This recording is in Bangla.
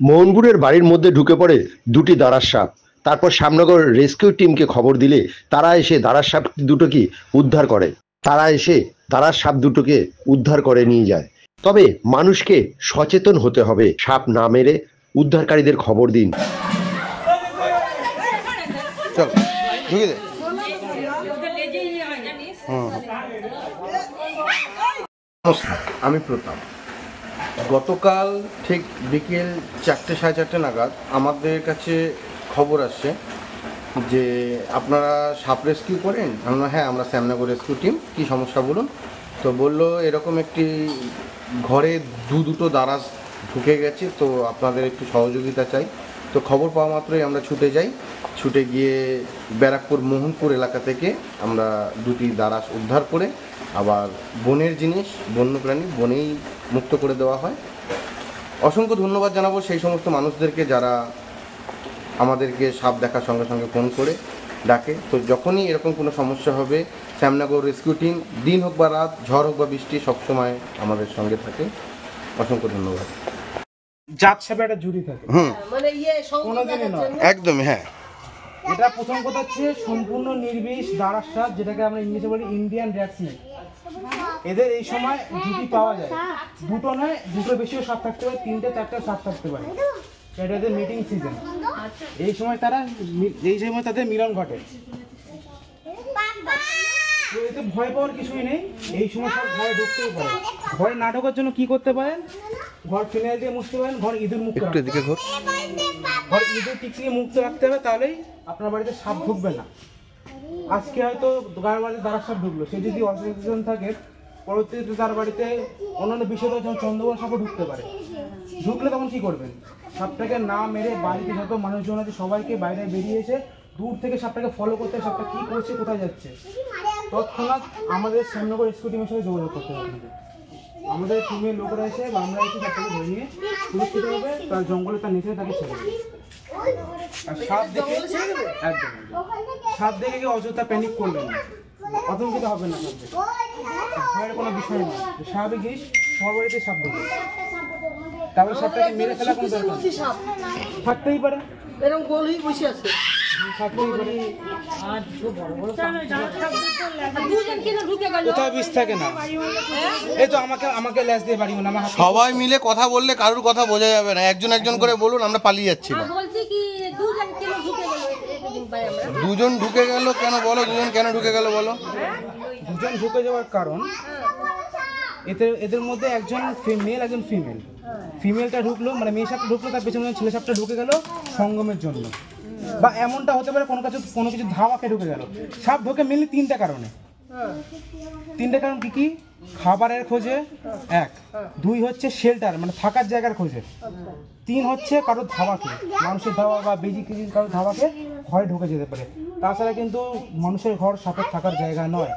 মোহনপুরের বাড়ির মধ্যে ঢুকে পড়ে দুটি দাঁড়ার সাপ। তারপর শ্যামনগর রেস্কিউ টিমকে খবর দিলে তারা এসে দাঁড়ার সাপ দুটোকে উদ্ধার করে। তারা এসে দাঁড়ার সাপ দুটোকে উদ্ধার করে নিয়ে যায়। তবে মানুষকে সচেতন হতে হবে, সাপ না মেরে উদ্ধারকারীদের খবর দিন। চল ঢুকে দে। আমি প্রতাপ। গতকাল ঠিক বিকেল 4টে সাড়ে 4টে নাগাদ আমাদের কাছে খবর আসছে যে আপনারা সাপ রেস্কিউ করেন। আমরা হ্যাঁ, আমরা শ্যামনগর রেস্কিউ টিম। কী সমস্যা বলুন। তো বলল এরকম একটি ঘরে দুটো দারাজ ঢুকে গেছে, তো আপনাদের একটু সহযোগিতা চাই। তো খবর পাওয়া মাত্রই আমরা ছুটে যাই। ছুটে গিয়ে ব্যারাকপুর মোহনপুর এলাকা থেকে আমরা দুটি দারাজ উদ্ধার করে আবার বনের জিনিস, বন্যপ্রাণী বনেই মুক্ত করে দেওয়া হয়। অসংখ্য ধন্যবাদ জানাবো সেই সমস্ত মানুষদেরকে যারা আমাদেরকে সাপ দেখার সঙ্গে সঙ্গে ফোন করে ডাকে। তো যখনই এরকম কোনো সমস্যা হবে, শ্যামনগর রেস্কিউ টিম দিন হোক বা রাত, ঝড় হোক বা বৃষ্টি, সবসময় আমাদের সঙ্গে থাকে। অসংখ্য ধন্যবাদ। জাত সাপে একটা জুড়ি থাকে, মানে কোনোদিনই নয়। একদমই হ্যাঁ। এটা প্রথম কথা হচ্ছে সম্পূর্ণ নির্বিষ দাঁড়ার সাপ, যেটাকে আমরা ইংলিশে বলি ইন্ডিয়ান র্যাট স্নেক। এদের এই সময় জুটি পাওয়া যায়, দুটো নয়, দুটো বেশিও সাপ থাকতে পারে, 3টে 4টে সাপ থাকতে পারে। এটা এদের মিটিং সিজন। এই সময় তাদের মিলন ঘটে। এতে ভয় পাওয়ার কিছুই নেই। এই সময় সব ঘরে ঢুকতেই পারে। ঘরে না ঢোকার জন্য কি করতে পারেন, ঘর ফিনাইল দিয়ে মুছতে পারেন, ঘর ইঁদুর মুক্ত রাখতে পারেন। ঘর ইঁদুর টিকটিকি মুক্ত রাখতে হবে, তাহলেই আপনার বাড়িতে সাপ ঢুকবে না। আজকে হয়তো গায়ের বাড়িতে দাঁড়ার সাপ ঢুকলো, সে যদি অসচেতন থাকে পরবর্তীতে তার বাড়িতে অন্যান্য বিষয় যেমন চন্দ্রবন সাপও ঢুকতে পারে। ঢুকলে তখন কি করবেন, সাপটাকে না মেরে বাড়িতে যত মানুষজন আছে সবাইকে বাইরে বেরিয়ে এসে দূর থেকে সাপটাকে ফলো করতে, সাপটা কী করছে, কোথায় যাচ্ছে, তৎক্ষণাৎ আমাদের শ্যামনগর রেস্কিউ টিমের সাথে যোগাযোগ করতে হবে। আমাদের টিমের লোকেরা এসে বা আমরা এসে সাপটাকে ধরে নিয়ে সুরক্ষিতভাবে তার জঙ্গলে তার নিচে তাকে ছেড়ে দেবে। আর সাপ দেখে একদম সাপ দেখে কেউ অযথা প্যানিক করবেন না, আতঙ্কিত হবেন না। সাপ দেখে ভয়ের কোনো বিষয় নেই। স্বাভাবিক জিনিস, সবার বাড়িতে সাপ ঢোকে। তারপরে সাপটাকে মেরে ফেলা কোনো দরকার থাকতেই পারে, এরকম গোল হয়ে বসে আছে। কোথাও বিষ থাকে না। এই তো আমাকে ল্যাস দিয়ে বাড়ি না। সবাই মিলে কথা বললে কারোর কথা বোঝা যাবে না। একজন একজন করে বলুন, আমরা পালিয়ে যাচ্ছিলাম। দুজন ঢুকে গেল কেন বলো? দুজন কেন ঢুকে গেল বলো? দুজন ঢুকে যাওয়ার কারণ এদের মধ্যে একজন মেল, একজন ফিমেল। ফিমেলটা ঢুকলো, মানে মেয়ে সাপটা ঢুকলো, তার পেছনে ছেলে সাপটা ঢুকে গেল সঙ্গমের জন্য। বা এমনটা হতে পারে কোনো কিছু ধাওয়াকে ঢুকে গেল। সাপ ঢোকে মেনলি 3টে কারণে। 3টে কারণ কি কি? খাবারের খোঁজে 1, 2 হচ্ছে শেল্টার মানে থাকার জায়গার খোঁজে, 3 হচ্ছে কারোর ধাওয়াকে, মানুষের ধাওয়া বা বেজি কারোর ধাওয়াকে ঘরে ঢুকে যেতে পারে। তাছাড়া কিন্তু মানুষের ঘর সাপের থাকার জায়গা নয়।